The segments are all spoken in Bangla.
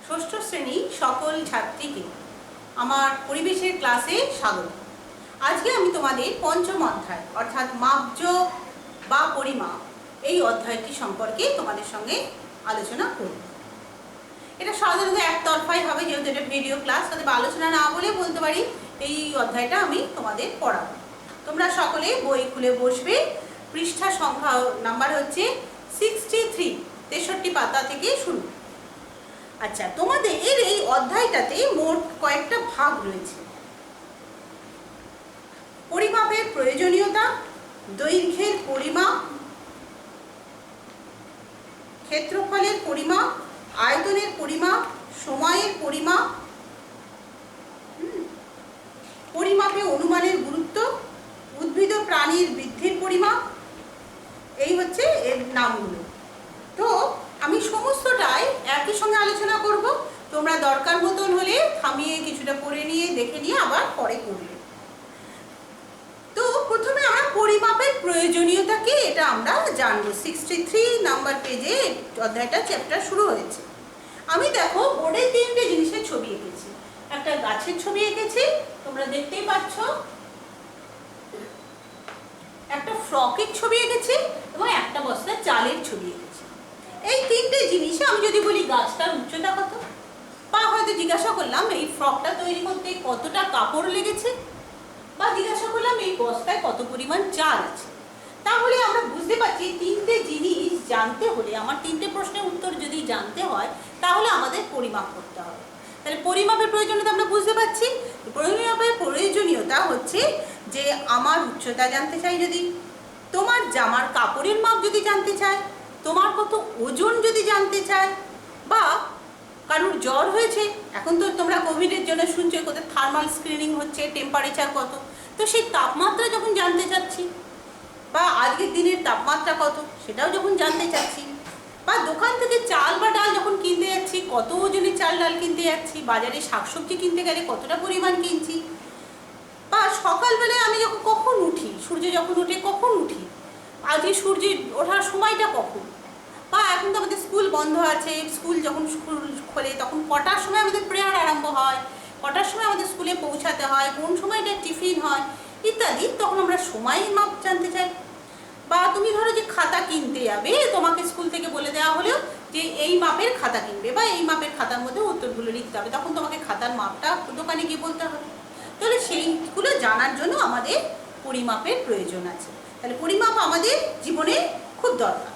ষষ্ঠ শ্রেণী সকল ছাত্রীকে আমার পরিবেশের ক্লাসে স্বাগত। আজকে আমি তোমাদের পঞ্চম অধ্যায় অর্থাৎ মাপযোগ বা পরিমাপ এই অধ্যায়টি সম্পর্কে তোমাদের সঙ্গে আলোচনা করব। এটা সাধারণত একতরফাই হবে, যেহেতু এটা ভিডিও ক্লাস, অথবা আলোচনা না বলে বলতে পারি এই অধ্যায়টা আমি তোমাদের পড়াবো। তোমরা সকলে বই খুলে বসবে। পৃষ্ঠা সংখ্যা নাম্বার হচ্ছে 63, 63 পাতা থেকে শুরু। আচ্ছা, তোমাদের এই অধ্যায়টাতে মোট কয়েকটা ভাগ রয়েছে। পরিমাপের প্রয়োজনীয়তা, দৈর্ঘ্যের পরিমাপ, ক্ষেত্রফলের পরিমাপ, আয়তনের পরিমাপ, সময়ের পরিমাপ, পরিমাপে অনুমানের গুরুত্ব, উদ্ভিদ ও প্রাণীর বৃদ্ধির পরিমাপ, এই হচ্ছে এর নামগুলো। তো আমি সমস্তটাই একই সঙ্গে আলোচনা করব। তোমরা দরকার মতন হলে থামিয়ে কিছুটা পড়ে নিয়ে দেখে নিয়ে আবার পরে করবে। তো প্রথমে আমরা পরিমাপের প্রয়োজনীয়তা কি এটা আমরা জানবো। 63 নাম্বার পেজে অধ্যায়টা চ্যাপ্টার শুরু হয়েছে। আমি দেখো বোর্ডে তিনটে জিনিসের ছবি এঁকেছি। একটা গাছের ছবি এঁকেছি, তোমরা দেখতেই পাচ্ছ। একটা ফ্রকের ছবি এঁকেছি এবং একটা বস্তা চালের ছবি এঁকেছি। এই তিনটে জিনিসে আমি যদি বলি গাছটার উচ্চতা কত, বা হয়তো জিজ্ঞাসা করলাম এই ফ্রকটা তৈরি করতে কতটা কাপড় লেগেছে, বা জিজ্ঞাসা করলাম এই বস্তায় কত পরিমাণ চাল আছে, তাহলে আমরা বুঝতে পারছি তিনটে জিনিস জানতে হলে, আমার তিনটে প্রশ্নের উত্তর যদি জানতে হয় তাহলে আমাদের পরিমাপ করতে হবে। তাহলে পরিমাপের প্রয়োজনীয়তা আমরা বুঝতে পারছি। পরিমাপের প্রয়োজনীয়তা হচ্ছে যে আমার উচ্চতা জানতে চাই, যদি তোমার জামার কাপড়ের মাপ যদি জানতে চাই, তোমার কত ওজন যদি জানতে চাই, বা কারোর জ্বর হয়েছে, এখন তো তোমরা কোভিডের জন্য শুনছো কোথায় থার্মাল স্ক্রিনিং হচ্ছে, টেম্পারেচার কত, তো সেই তাপমাত্রা যখন জানতে চাচ্ছি, বা আজকের দিনের তাপমাত্রা কত সেটাও যখন জানতে চাচ্ছি, বা দোকান থেকে চাল বা ডাল যখন কিনতে যাচ্ছি কত ওজনের চাল ডাল কিনতে যাচ্ছি, বাজারে শাকসবজি কিনতে গেলে কতটা পরিমাণ কিনছি, বা সকালবেলায় আমি যখন কখন উঠি, সূর্য যখন ওঠে কখন উঠি, আজকে সূর্যের ওঠার সময়টা কখন, বা এখন তো আমাদের স্কুল বন্ধ আছে, স্কুল যখন স্কুল খোলে তখন কটার সময় আমাদের প্রেয়ার আরম্ভ হয়, কটার সময় আমাদের স্কুলে পৌঁছাতে হয়, কোন সময়টা টিফিন হয় ইত্যাদি, তখন আমরা সময়ের মাপ জানতে চাই। বা তুমি ধরো যে খাতা কিনতে যাবে, তোমাকে স্কুল থেকে বলে দেওয়া হলো যে এই মাপের খাতা কিনবে বা এই মাপের খাতার মধ্যে উত্তরগুলো লিখতে হবে, তখন তোমাকে খাতার মাপটা দোকানে গিয়ে বলতে হবে। তাহলে সেইগুলো জানার জন্য আমাদের পরিমাপের প্রয়োজন আছে। তাহলে পরিমাপ আমাদের জীবনে খুব দরকার,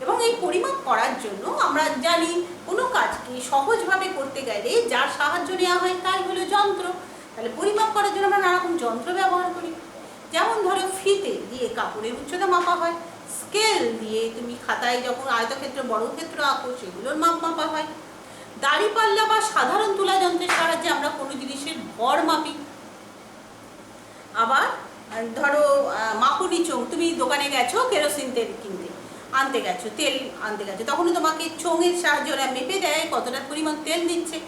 এবং এই পরিমাপ করার জন্য আমরা জানি কোনো কাজকে সহজভাবে করতে গেলে যার সাহায্য নেওয়া হয় তাই হলো যন্ত্র। তাহলে পরিমাপ করার জন্য আমরা নানারকম যন্ত্র ব্যবহার করি। যেমন ধরো ফিতে দিয়ে কাপড়ের উচ্চতা মাপা হয়, স্কেল দিয়ে তুমি খাতায় যখন আয়তক্ষেত্র বর্গক্ষেত্র আঁকো সেগুলোর মাপ মাপা হয়, দাঁড়িপাল্লা বা সাধারণ তুলা যন্ত্রের সাহায্যে আমরা কোনো জিনিসের ভর মাপি। আবার ধরো মাপুনি চোঙ, তুমি দোকানে গেছো কেরোসিন তেল কিনতে আনতে গেছো, তেল আনতে গেছো, তখনই তোমাকে চোঙের সাহায্যে ওরা মেপে দেয় কতটা পরিমাণ তেল দিচ্ছে।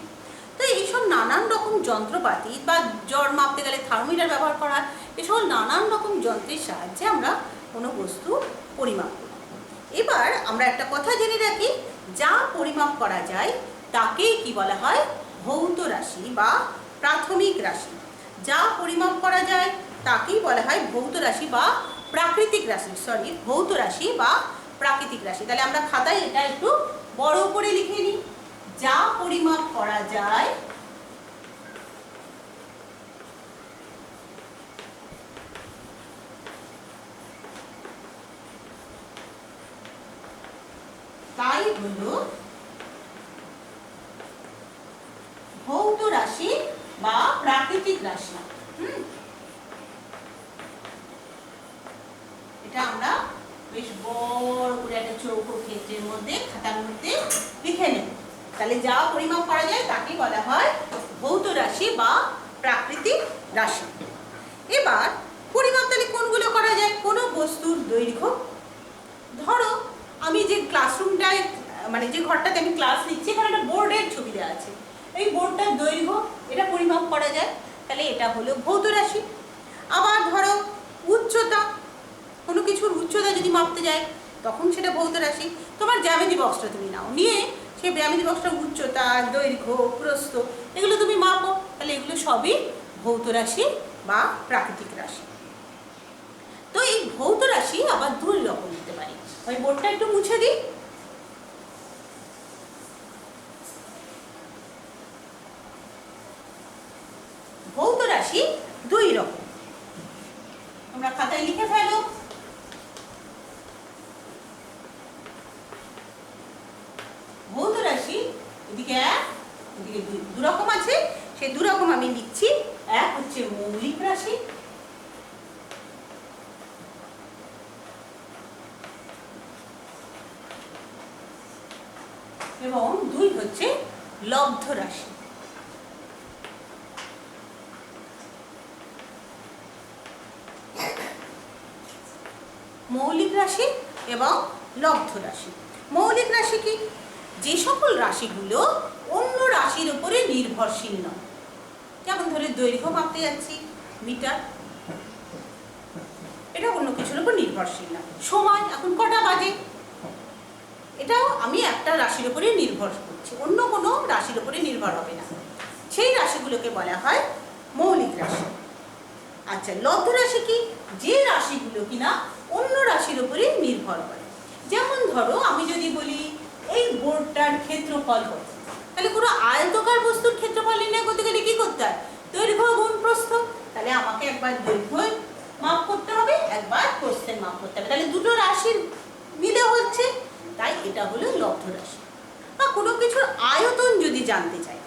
তো এইসব নানান রকম যন্ত্রপাতি, বা জ্বর মাপতে গেলে থার্মোমিটার ব্যবহার করা, এসব নানান রকম যন্ত্রের সাহায্যে আমরা কোনো বস্তু পরিমাপ করি। এবার আমরা একটা কথা জেনে রাখি, যা পরিমাপ করা যায় তাকেই কি বলা হয়, ভৌত রাশি বা প্রাথমিক রাশি। যা পরিমাপ করা যায় তাকেই বলা হয় ভৌত রাশি বা প্রাকৃতিক রাশি, ভৌত রাশি বা প্রাকৃতিক রাশি। তাহলে আমরা খাতায় এটা একটু বড় করে লিখে নিই। যা পরিমাপ করা যায় তাই হলো ভৌত রাশি বা প্রাকৃতিক রাশি। এটা আমরা বেশ বড় করে একটা চৌকো ক্ষেত্রের মধ্যে খাতার মধ্যে লিখে নেব। তাহলে যা পরিমাপ করা যায় তাকে বলা হয় ভৌত রাশি বা প্রাকৃতিক রাশি। এবার পরিমাপ তাহলে কোনগুলো করা যায়, কোনো বস্তুর দৈর্ঘ্য, ধরো আমি যে ক্লাসরুমটায় মানে যে ঘরটাতে আমি ক্লাস নিচ্ছি এখানে একটা বোর্ডের ছবি দেওয়া আছে, এই বোর্ডটার দৈর্ঘ্য এটা পরিমাপ করা যায়, তাহলে এটা হলো ভৌত রাশি। আবার ধরো উচ্চতা, কোনো কিছুর উচ্চতা যদি মাপতে যায় তখন সেটা ভৌত রাশি। তোমার জ্যামিতি বক্সটা তুমি নাও, নিয়ে সেই জ্যামিতি বক্সটা উচ্চতা, দৈর্ঘ্য, প্রস্থ এগুলো তুমি মাপো, তাহলে এগুলো সবই ভৌত রাশি বা প্রাকৃতিক রাশি। তো এই ভৌত রাশি আবার দুই রকম হতে পারে। ওই বোর্ডটা একটু মুছে দিই। ভৌত রাশি দুই রকম, তোমরা খাতায় লিখে ফেলো। ভৌত রাশি এদিকে এক, এদিকে দু রকম আছে, সেই দু রকম আমি লিখছি। এক হচ্ছে মৌলিক রাশি, এবং দুই হচ্ছে লব্ধ রাশি। মৌলিক রাশি এবং লব্ধ রাশি। মৌলিক রাশি কি? যে সকল রাশিগুলো অন্য রাশির উপরে নির্ভরশীল নয়। যেমন ধরে দৈর্ঘ্য মাপতে যাচ্ছি মিটার, এটা অন্য কিছুর উপর নির্ভরশীল না। সময় এখন কটা বাজে, এটাও আমি একটা রাশির উপরে নির্ভর করছি, অন্য কোনো রাশির উপরে নির্ভর হবে না। সেই রাশিগুলোকে বলা হয় মৌলিক রাশি। আচ্ছা, লব্ধ রাশি কি? যে রাশিগুলো কিনা অন্য রাশির উপরে নির্ভর করে। যেমন ধরো আমি যদি বলি এই বোর্ডটার ক্ষেত্রফল কত, তাহলে কোনো আয়তকার বস্তুর ক্ষেত্রফল নির্ণয় করতে গেলে কি করতে হয়? দৈর্ঘ্য গুণ প্রস্থ। তাহলে আমাকে একবার দৈর্ঘ্য মাপ করতে হবে, একবার প্রস্থের মাপ করতে হবে, তাহলে দুটো রাশির মিলে হচ্ছে, তাই এটা হলো লব্ধ রাশি। বা কোনো কিছুর আয়তন যদি জানতে চাই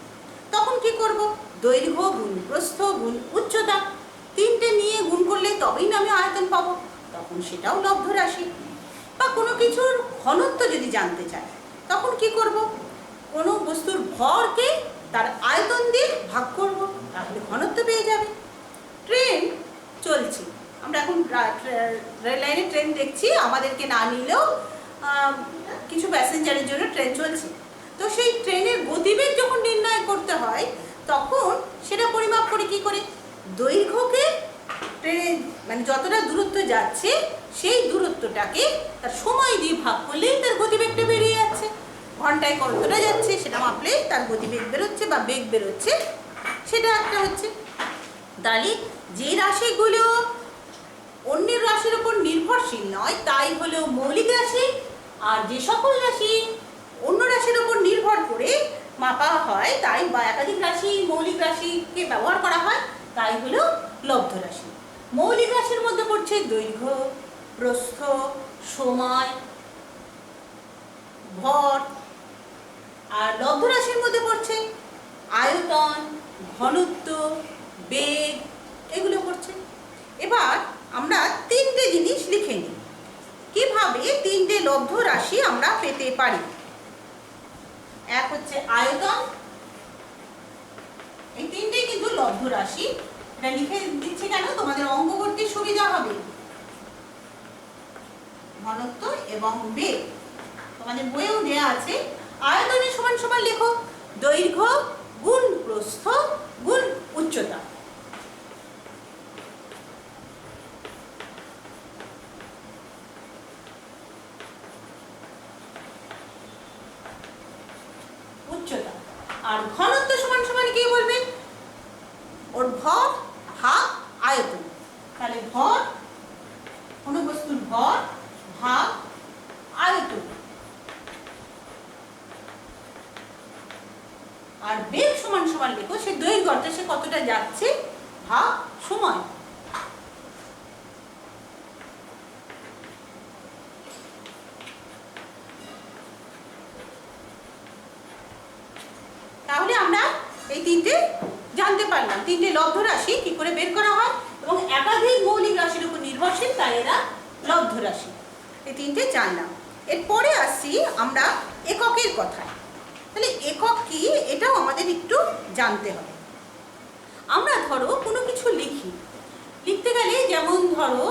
তখন কি করব? দৈর্ঘ্য গুণ প্রস্থ গুণ উচ্চতা, তিনটে নিয়ে গুণ করলে তবেই না আমি আয়তন পাবো, তখন সেটাও লব্ধ রাশি। বা কোনো কিছুর ঘনত্ব যদি জানতে চাই তখন কি করব? কোনো বস্তুর ভরকে তার আয়তন দিয়ে ভাগ করব, তাহলে ঘনত্ব পেয়ে যাবে। ট্রেন চলছে, আমরা এখন রেল লাইনে ট্রেন দেখছি, আমাদেরকে না নিলেও কিছু প্যাসেঞ্জারের জন্য ট্রেন চলছে। তো সেই ট্রেনের গতিবেগ যখন নির্ণয় করতে হয় তখন সেটা পরিমাপ করে কি করে? দৈর্ঘ্যকে ট্রেনে মানে যতটা দূরত্ব যাচ্ছে সেই দূরত্বটাকে তার সময় দিয়ে ভাগ করলেই তার গতিবেগটা বেরিয়ে যাচ্ছে। ঘন্টায় কতটা যাচ্ছে সেটা মাপলে তার গতিবেগ বেরোচ্ছে বা বেগ বেরোচ্ছে, সেটা একটা হচ্ছে। তাহলে যে রাশিগুলো অন্যের রাশির উপর নির্ভরশীল নয় তাই হলো মৌলিক রাশি, আর যে সকল রাশি অন্য রাশির উপর নির্ভর করে মাপা হয় তাই বা একাধিক রাশি মৌলিক রাশিকে ব্যবহার করা হয় তাই হলো লব্ধ রাশি। মৌলিক রাশির মধ্যে পড়ছে দৈর্ঘ্য, প্রস্থ, সময়, ভর। আর লব্ধ রাশির মধ্যে পড়ছে আয়তন, ঘনত্ব, বেগ, এগুলো পড়ছে। এবার আমরা তিনটে জিনিস লিখে নিই কিভাবে তিনটে লব্ধ রাশি আমরা পেতে পারি। এক হচ্ছে আয়তন, এই তিনটেই কিন্তু লব্ধ রাশি। এটা লিখে দিচ্ছি কেন? তোমাদের অঙ্ক করতে সুবিধা হবে। ঘনত্ব এবং বেগ তোমাদের বইয়েও দেওয়া আছে। আয়তনের সমান সমান লেখো দৈর্ঘ্য গুণ প্রস্থ গুণ উচ্চতা। উচ্চতা। আর ঘনত্ব সমান সমান কি বলবে? ওর ভর ভাগ আয়তন। তাহলে ভর, কোনো বস্তুর ভর ভাগ আয়তন। আর বেগ সমান সমান লেখো সে দৈর্ঘ্য অর্থাৎ সে কতটা যাচ্ছে ভাগ সময়। তাহলে আমরা এই তিনটে জানতে পারলাম তিনটে লব্ধ রাশি কি করে বের করা হয়, এবং একাধিক মৌলিক রাশির উপর নির্ভরশীল তাই এরা লব্ধ রাশি। এই তিনটে জানলাম। এরপরে আসছি আমরা এককের কথায়। তাহলে একক কি এটাও আমাদের একটু জানতে হবে। আমরা ধরো কোনো কিছু লিখি, লিখতে গেলে যেমন ধরো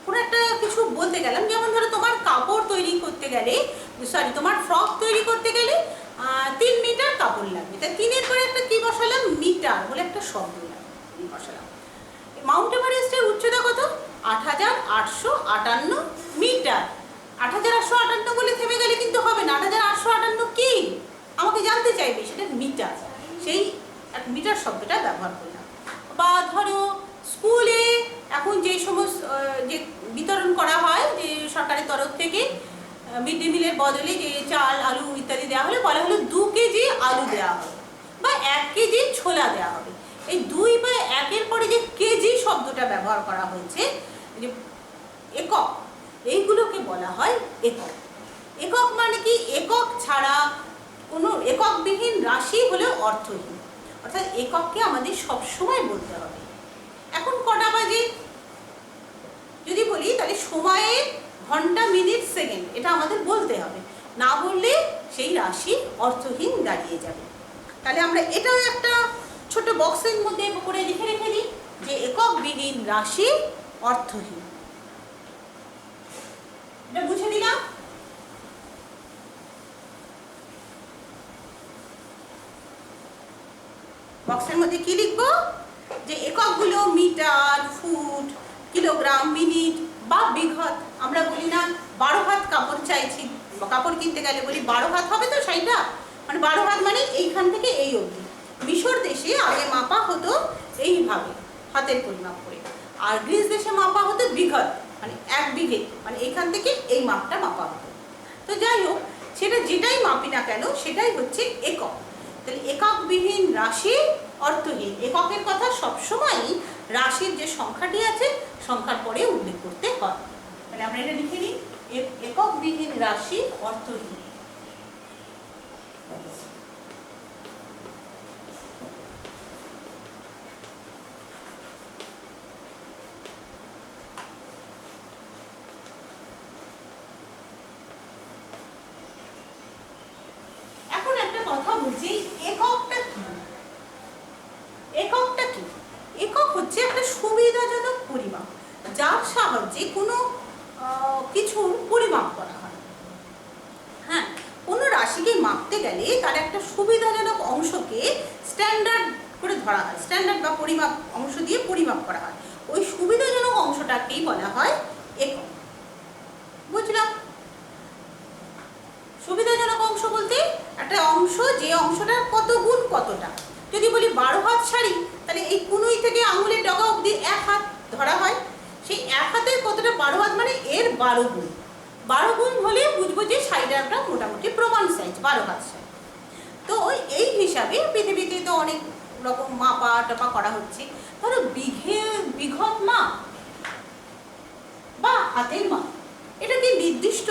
কোনো একটা কিছু বলতে গেলাম, যেমন ধরো তোমার কাপড় তৈরি করতে গেলে তোমার ফ্রক তৈরি করতে গেলে 3 মিটার কাপড় লাগবে। তাই 3-এর পরে একটা কি বসালাম? মিটার বলে একটা শব্দ বসালাম। মাউন্ট এভারেস্টের উচ্চতা কত? 8858 মিটার। 8858 বলে থেমে গেলে কিন্তু হবে না। 8,858 কি আমাকে জানতে চাইবে, সেটা মিটার, সেই এক মিটার শব্দটা ব্যবহার করলাম। বা ধরো স্কুলে এখন যে সমস্ত যে বিতরণ করা হয় যে সরকারের তরফ থেকে মিড ডে মিলের বদলে যে চাল আলু ইত্যাদি দেওয়া হলে বলা হলো 2 কেজি আলু দেওয়া হবে বা 1 কেজি ছোলা দেওয়া হবে। এই 2 বা 1-এর পরে যে কেজি শব্দটা ব্যবহার করা হয়েছে, যে একক, এইগুলোকে বলা হয় একক। একক মানে কি? একক ছাড়া কোনো এককবিহীন রাশি হলেও অর্থহীন, অর্থাৎ একককে আমাদের সবসময় বলতে হবে। এখন কটা বাজে যদি বলি, তাহলে সময়ে ঘন্টা মিনিট সেকেন্ড এটা আমাদের বলতে হবে, না বললে সেই রাশি অর্থহীন দাঁড়িয়ে যাবে। তাহলে আমরা এটাও একটা ছোট বক্সের মধ্যে করে লিখে রেখে দিই যে এককবিহীন রাশি অর্থহীন। এটা বুঝে দিলাম। বক্সের মধ্যে কি লিখবো? যে এককগুলো মিটার, ফুট, কিলোগ্রাম, মিনিট বা বিঘত। আমরা বলি না 12 হাত কাপড় চাইছি, কাপড় কিনতে গেলে বলি 12 হাত হবে তো শাড়িটা, মানে 12 হাত মানে এইখান থেকে এই অবধি। মিশর দেশে আগে মাপা হতো এইভাবে হাতের পরিমাপ করে, আর গ্রিস দেশে মাপা হতো বিঘত, মানে 1 বিঘে, মানে এইখান থেকে এই মাপটা মাপা হতো। তো যাই হোক, সেটা যেটাই মাপি না কেন সেটাই হচ্ছে একক। তাহলে এককবিহীন রাশি অর্থহীন। এককের কথা সবসময়ই রাশির যে সংখ্যাটি আছে সংখ্যার পরে উল্লেখ করতে হয়। তাহলে আমরা এটা লিখে নিই, এককবিহীন রাশি অর্থহীন। এখন একটা কথা বলছি, এককটা কি? এককটা কি? একক হচ্ছে একটা সুবিধাজনক পরিমাপ, যার সাহায্যে কোনো কিছুর পরিমাপ করা হয়। হ্যাঁ, কোনো রাশিকে মাপতে গেলে তার একটা সুবিধাজনক অংশকে স্ট্যান্ডার্ড করে ধরা হয়, স্ট্যান্ডার্ড বা পরিমাপ অংশ দিয়ে পরিমাপ করা হয়। ওই সুবিধাজনক অংশটাকেই বলা হয় একক। বুঝলাম? সুবিধাজনক অংশ বলতে একটা অংশ, যে অংশটার কত গুণ কতটা। যদি বলি 12 হাত শাড়ি, তাহলে এই কুনুই থেকে আঙুলের ডগা অবধি 1 হাত ধরা হয়। সেই 1 হাতের কতটা 12 হাত, মানে এর 12 গুণ। 12 গুণ হলে বুঝবো যে শাড়িটা একটা মোটামুটি প্রমাণ সাইজ, 12 হাত শাড়ি। তো এই হিসাবে পৃথিবীতে তো অনেক রকম মাপা টাপা করা হচ্ছে। ধরো বিঘত মাপ বা হাতের মাপ, এটা কি নির্দিষ্ট?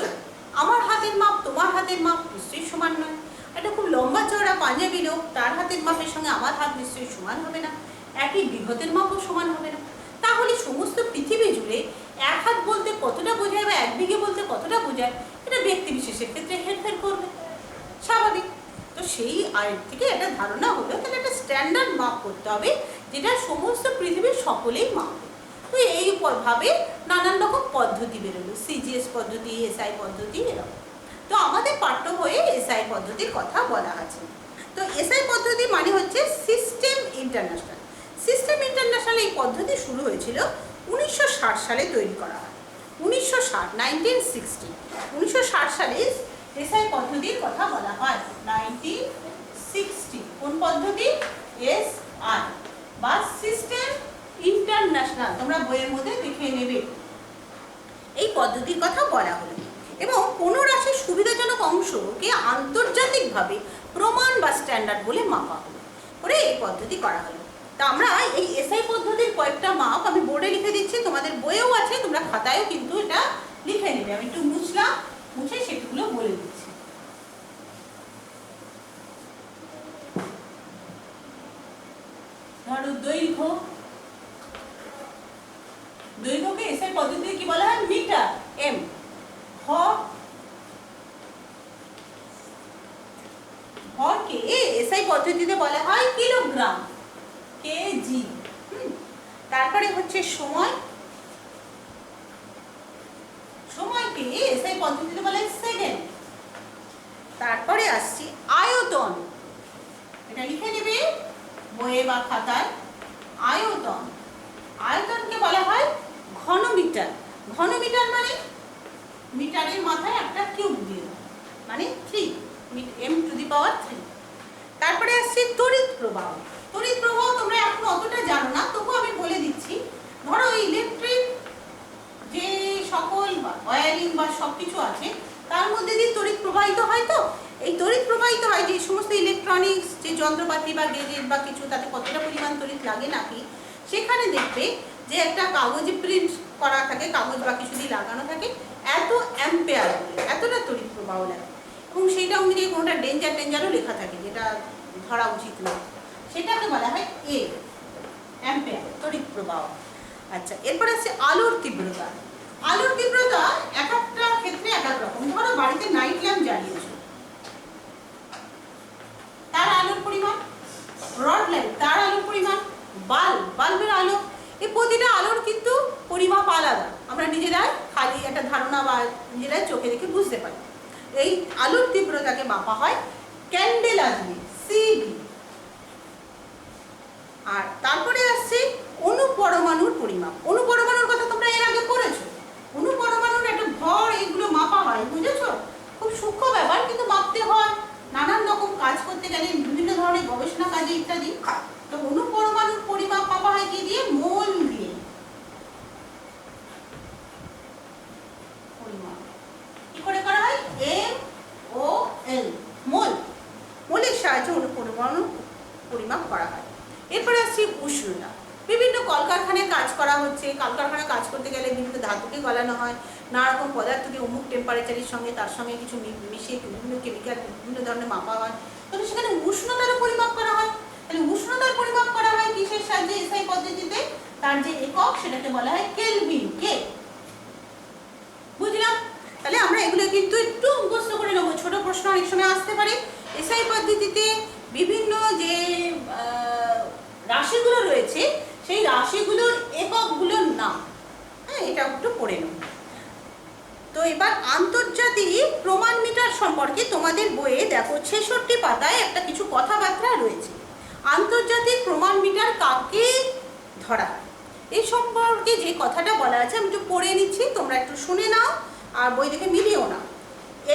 আমার হাতের মাপ তোমার হাতের মাপ নিশ্চয়ই সমান নয়। একটা খুব লম্বা চওড়া পাঞ্জাবি লোক, তার হাতের মাপের সঙ্গে আমার হাত নিশ্চয়ই সমান হবে না, একই বিঘতের মাপও সমান হবে না। তাহলে সমস্ত পৃথিবী জুড়ে 1 হাত বলতে কতটা বোঝায় বা 1 বিঘে বলতে কতটা বোঝায়, এটা ব্যক্তি বিশেষের ক্ষেত্রে হেরফের করবে, স্বাভাবিক। তো সেই আয়ের থেকে একটা ধারণা হলো, তাহলে একটা স্ট্যান্ডার্ড মাপ করতে হবে যেটা সমস্ত পৃথিবীর সকলেই মাপবে। তো এইভাবে নানান রকম পদ্ধতি বেরোলো, সিজিএস পদ্ধতি, এসআই পদ্ধতি, এরকম। তো আমাদের পাঠ্য বইয়ে এসআই পদ্ধতির কথা বলা আছে। তো এসআই পদ্ধতি মানে হচ্ছে সিস্টেম ইন্টারন্যাশনাল। সিস্টেম ইন্টারন্যাশনাল এই পদ্ধতি শুরু হয়েছিল 1960 সালে তৈরি করা হয়। 1960 সালে এসআই পদ্ধতির কথা বলা হয়। 1960 কোন পদ্ধতি? এসআই বা সিস্টেম ইন্টারন্যাশনাল, তোমরা বইয়ের মধ্যে দেখে নেবে। এই পদ্ধতির কথা বলা হলো, এবং কোনো রাশির সুবিধাজনক অংশকে আন্তর্জাতিকভাবে প্রমাণ বা স্ট্যান্ডার্ড বলে মাপা হলো, করে এই পদ্ধতি করা হলো। তা আমরা এই এসআই পদ্ধতির কয়েকটা মাপ আমি বোর্ডে লিখে দিচ্ছি, তোমাদের বইয়েও আছে, তোমরা খাতায়ও কিন্তু এটা লিখে নেবে। আমি একটু মুছে সেগুলো বলে দিচ্ছি। ধরো দৈর্ঘ্যকে এসআই পদ্ধতিতে কি বলা হয়? Metre, M. ভরকে এসআই পদ্ধতিতে বলা হয় কিলোগ্রাম, কেজি। তারপরে হচ্ছে সময়কে এসআই পদ্ধতিতে বলা হয় সেকেন্ড। তারপরে আসছি আয়তন, এটা লিখে নেবে বইয়ে বা খাতায়। আয়তনকে বলা হয় ঘনমিটার। ঘনমিটার মানে মিটারের মাথায় একটা কিউব দিয়ে দাও, মানে 3, m টু দি পাওয়ার 3। তারপরে আসছে তড়িৎ প্রবাহ। তড়িৎ প্রবাহ তোমরা এখন অতটা জানো না, তবুও আমি বলে দিচ্ছি। ধরো ইলেকট্রিক যে সকল ওয়্যারিং বা সবকিছু আছে তার মধ্যে দিয়ে তড়িৎ প্রবাহিত হয়। তো এই তড়িৎ প্রবাহিত হয় যে সমস্ত ইলেকট্রনিক্স যে যন্ত্রপাতি বা গেজেট বা কিছু, তাতে কতটা পরিমাণ তড়িৎ লাগে নাকি, সেখানে দেখবে যে একটা কাগজে প্রিন্ট করা থাকে, কাগজ বা কিছু দিয়ে লাগানো থাকে, এত অ্যাম্পিয়ার, এতটা তড়িৎ প্রবাহ লাগে, এবং সেইটা অনুযায়ী কোনোটা ডেঞ্জারও লেখা থাকে, যেটা ধরা উচিত না, সেটাকে বলা হয় এ, অ্যাম্পিয়ার, তড়িৎ প্রবাহ। আচ্ছা, এরপর আছে আলোর তীব্রতা। আলোর তীব্রতা এক একটা ক্ষেত্রে এক এক রকম। ধরো বাড়িতে নাইট ল্যাম্প জ্বালিয়েছো, তার আলোর পরিমাণ, রড লাইট তার আলোর পরিমাণ, বাল্বের আলো, এই প্রতিটা আলোর কিন্তু পরিমাপ আলাদা। আমরা নিজেরাই খালি একটা ধারণা বা নিজেরাই চোখে দেখে বুঝতে পারি। এই আলোর তীব্রতাকে মাপা হয় ক্যান্ডেলা দিয়ে, সিবি। আর তারপরে আসছে অণুপরমাণুর পরিমাপ। অণুপরমাণুর কথা তোমরা এর আগে পড়েছো। অণুপরমাণুর একটা ভর, এগুলো মাপা হয়, বুঝেছো? খুব সূক্ষ্ম ব্যাপার, কিন্তু মাপতে হয় নানান রকম কাজ করতে গেলে, বিভিন্ন ধরনের গবেষণা কাজে ইত্যাদি। তো অণুপরমাণুর পরিমাপ মাপা হয় কি দিয়ে? মোল দিয়ে। পরিমাপ কি করে করা হয়? MOL, মোল। মোলের সাহায্যে অণুপরমাণু পরিমাপ করা হয়। এরপরে আসছে উষ্ণতা। বিভিন্ন কলকারখানায় কাজ করা হচ্ছে, কলকারখানায় কাজ করতে গেলে বিভিন্ন ধাতুকে গলানো হয়, নানা রকম পদার্থকে অমুক টেম্পারেচারের সঙ্গে তার সঙ্গে কিছু মিশিয়ে বিভিন্ন কেমিক্যাল বিভিন্ন ধরনের মাপা হয়। তবে সেখানে উষ্ণতারও পরিমাপ করা হয়। তাহলে উষ্ণতার পরিমাপ করা হয় কিসের সাহায্যে? এসআই পদ্ধতিতে। তার যে একক সেটাকে বলা হয় কেলভিন, কে। বুঝলাম? তাহলে আমরা এগুলো কিন্তু একটু মুখস্থ করে নেবো, ছোট প্রশ্ন অনেক সময় আসতে পারে। এসআই পদ্ধতিতে বিভিন্ন যে রাশিগুলো রয়েছে, সেই রাশিগুলোর এককগুলোর নাম, হ্যাঁ, এটা একটু পড়ে নেব। তো এবার আন্তর্জাতিক প্রমাণ মিটার সম্পর্কে তোমাদের বইয়ে দেখো 66 পাতায় একটা কিছু কথাবার্তা রয়েছে। আন্তর্জাতিক প্রমাণ মিটার কাকে ধরা হয়, এই সম্পর্কে যে কথাটা বলা আছে আমি একটু পড়ে নিচ্ছি, তোমরা একটু শুনে নাও আর বই দেখে মিলিয়েও নাও।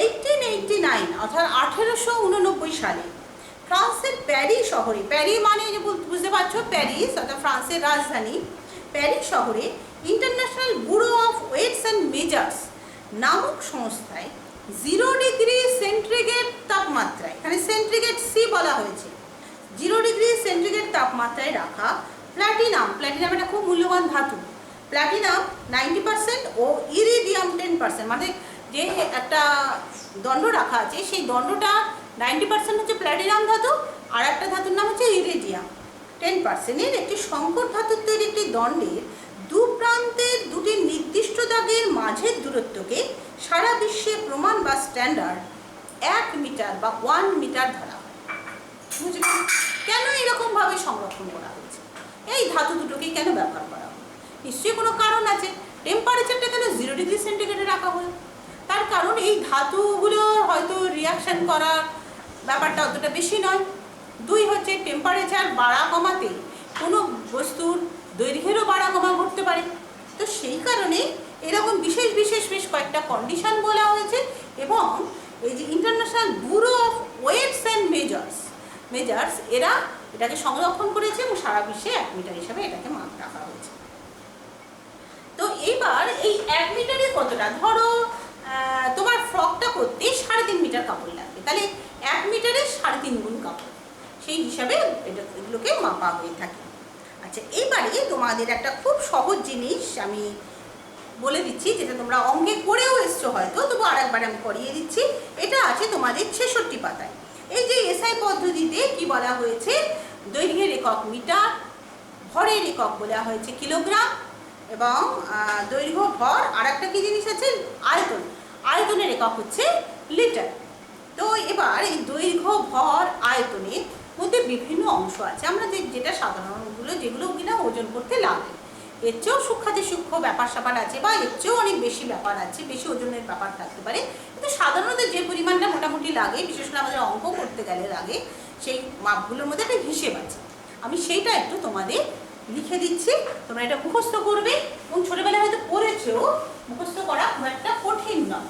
1889 অর্থাৎ 1889 সালে ফ্রান্সের প্যারি শহরে, প্যারি মানে যে বুঝতে পারছো প্যারিস অর্থাৎ ফ্রান্সের রাজধানী, প্যারি শহরে International Bureau of Weights and Measures নামক সংস্থায় 0 ডিগ্রি সেন্টিগ্রেড তাপমাত্রায়, এখানে সেন্টিগ্রেড সি বলা হয়েছে, 0 ডিগ্রি সেন্টিগ্রেড তাপমাত্রায় রাখা প্ল্যাটিনাম, প্ল্যাটিনাম একটা খুব মূল্যবান ধাতু, প্ল্যাটিনাম 90% ও ইরিডিয়াম 10%, মানে যে একটা দণ্ড রাখা আছে সেই দণ্ডটা 90% হচ্ছে প্ল্যাটিনাম ধাতু, আর একটা ধাতুর নাম হচ্ছে ইরিডিয়াম 10%। একটি সংকর ধাতুর তৈরি একটি দণ্ডের দু প্রান্তের দুটি নির্দিষ্ট দাগের মাঝের দূরত্বকে সারা বিশ্বে প্রমাণ বা স্ট্যান্ডার্ড 1 মিটার বা 1 মিটার ধরা হয়। বুঝলেন কেন এরকমভাবে সংরক্ষণ করা হয়েছে? এই ধাতু দুটোকেই কেন ব্যবহার করা হয়? নিশ্চয়ই কোনো কারণ আছে। টেম্পারেচারটা কেন 0 ডিগ্রি সেন্টিগ্রেডে রাখা হয়? তার কারণ এই ধাতুগুলো হয়তো রিয়াকশান করার ব্যাপারটা অতটা বেশি নয়। 2 হচ্ছে টেম্পারেচার বাড়া কমাতে কোনো বস্তুর দৈর্ঘ্যেরও বাড়া কমা ঘটতে পারে। তো সেই কারণে এরকম বিশেষ বিশেষ বেশ কয়েকটা কন্ডিশন বলা হয়েছে, এবং এই যে International Bureau of Weights and Measures এরা এটাকে সংরক্ষণ করেছে এবং সারা বিশ্বে 1 মিটার হিসাবে এটাকে মাপ রাখা হয়েছে। তো এইবার এই 1 মিটারে কতটা, ধরো তোমার ফ্রকটা করতে 3.5 মিটার কাপড় লাগবে, তাহলে 1 মিটারে 3.5 গুণ কাপড়, সেই হিসাবে এগুলোকে মাপা হয়ে থাকে। আচ্ছা, এইবারে তোমাদের একটা খুব সহজ জিনিস আমি বলে দিচ্ছি, যেটা তোমরা অঙ্কে করেও এসছো হয়তো, তবু আরেকবার আমি করিয়ে দিচ্ছি। এটা আছে তোমাদের 66 পাতায়। এই যে এসআই পদ্ধতিতে কি বলা হয়েছে, দৈর্ঘ্যের একক মিটার, ভরের একক বলা হয়েছে কিলোগ্রাম, এবং দৈর্ঘ্য ভর আর একটা কি জিনিস আছে, আয়তন, আয়তনের একক হচ্ছে লিটার। তো এবার এই দৈর্ঘ্য ভর আয়তনের মধ্যে বিভিন্ন অংশ আছে, আমরা যেটা সাধারণগুলো যেগুলো কিনা ওজন করতে লাগে, এর চেয়েও সূক্ষ্মাতি সূক্ষ্ম ব্যাপার স্যাপার আছে, বা এর চেয়েও অনেক বেশি ব্যাপার আছে, বেশি ওজনের ব্যাপার থাকতে পারে, কিন্তু সাধারণত যে পরিমাণটা মোটামুটি লাগে, বিশেষ করে আমাদের অঙ্ক করতে গেলে লাগে, সেই মাপগুলোর মধ্যে একটা হিসেব আছে। আমি সেইটা একটু তোমাদের লিখে দিচ্ছি, তোমরা এটা মুখস্থ করবে, এবং ছোটবেলায় হয়তো পড়েছো, মুখস্থ করা খুব একটা কঠিন নয়।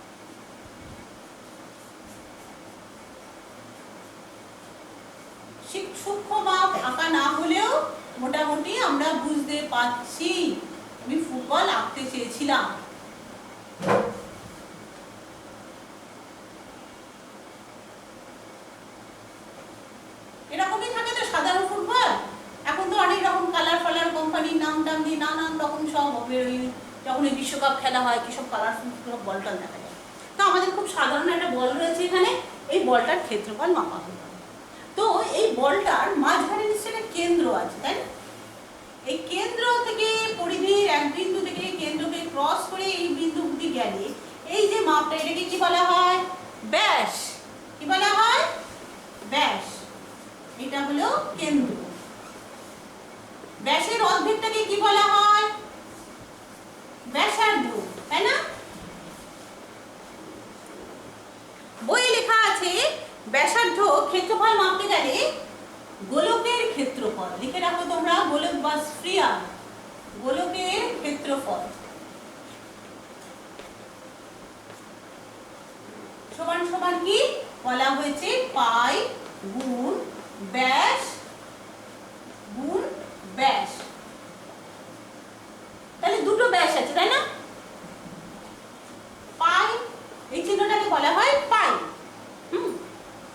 সূক্ষ্ম মাপ আঁকা না হলেও মোটামুটি আমরা বুঝতে পারছি আমি ফুটবল আঁকতে চেয়েছিলাম। এরকমই থাকে তো সাধারণ ফুটবল। এখন তো অনেক রকম কালার ফালার কোম্পানির নাম টাম দিয়ে নানান রকম সব যখন এই বিশ্বকাপ খেলা হয় কি সব কালারফুল বল টল দেখা যায়। তো আমাদের খুব সাধারণ একটা বল রয়েছে এখানে, এই বলটার ক্ষেত্রফল মাপা হবে। তো এই বলটার মাঝখানে নিশ্চয়ই একটা কেন্দ্র আছে, তাই না? এই কেন্দ্র থেকে পরিধির এক বিন্দু থেকে কেন্দ্রকে ক্রস করে এই বিন্দু অবধি গেলে এই যে মাপটা এটাকে কি বলা হয়? ব্যাস। কি বলা হয়? ব্যাস। এটা হলো কেন্দ্র। ব্যাসের অর্ধেকটাকে কি বলা হয়? ব্যাসার্ধ, তাই না? বই লেখা আছে ব্যাসার্ধ ক্ষেত্রফল মাপতে গেলে গোলকের ক্ষেত্রফল, লিখে রাখো তোমরা, গোলক বা স্ফিয়ার, গোলকের ক্ষেত্রফল সমান সমান কি বলা হয়েছে? পাই গুণ ব্যাস গুণ ব্যাস। তাহলে দুটো ব্যাস আছে, তাই না? পাই, এই চিহ্নটাকে বলা হয় পাই।